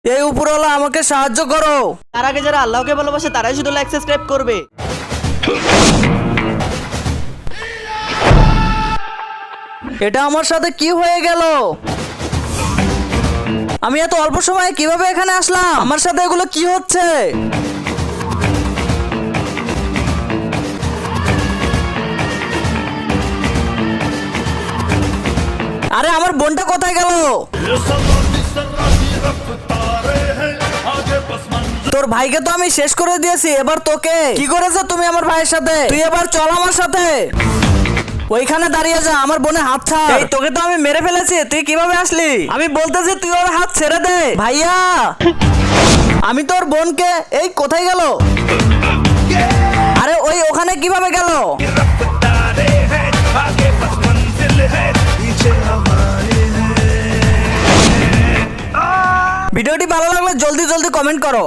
এই উপরওয়ালা আমাকে সাহায্য করো। তার আগে যারা আল্লাহকে ভালোবাসে তারাই শুধু লাইক সাবস্ক্রাইব করবে। এটা আমার সাথে কি হয়ে গেল? আমি এত অল্প সময়ে কিভাবে এখানে আসলাম? আমার সাথে এগুলো কি হচ্ছে? আরে আমার বোনটা কোথায় গেল? তোর ভাইকে তো আমি শেষ করে দিয়েছি, এবার তোকে। কি করেছো তুমি আমার ভাইয়ের সাথে? তুই এবার চল আমার সাথে। ওইখানে দাঁড়িয়ে যা, আমার বোনে হাত ছাড়। এই তোকে তো আমি মেরে ফেলেছি, তুই কিভাবে আসলি? আমি বলতেছি তুই ওর হাত ছেড়ে দে। ভাইয়া, আমি তোর বোনকে। এই কোথায় গেল? আরে ওই ওখানে কিভাবে গেল? ভিডিওটি ভালো লাগলে জলদি জলদি কমেন্ট করো।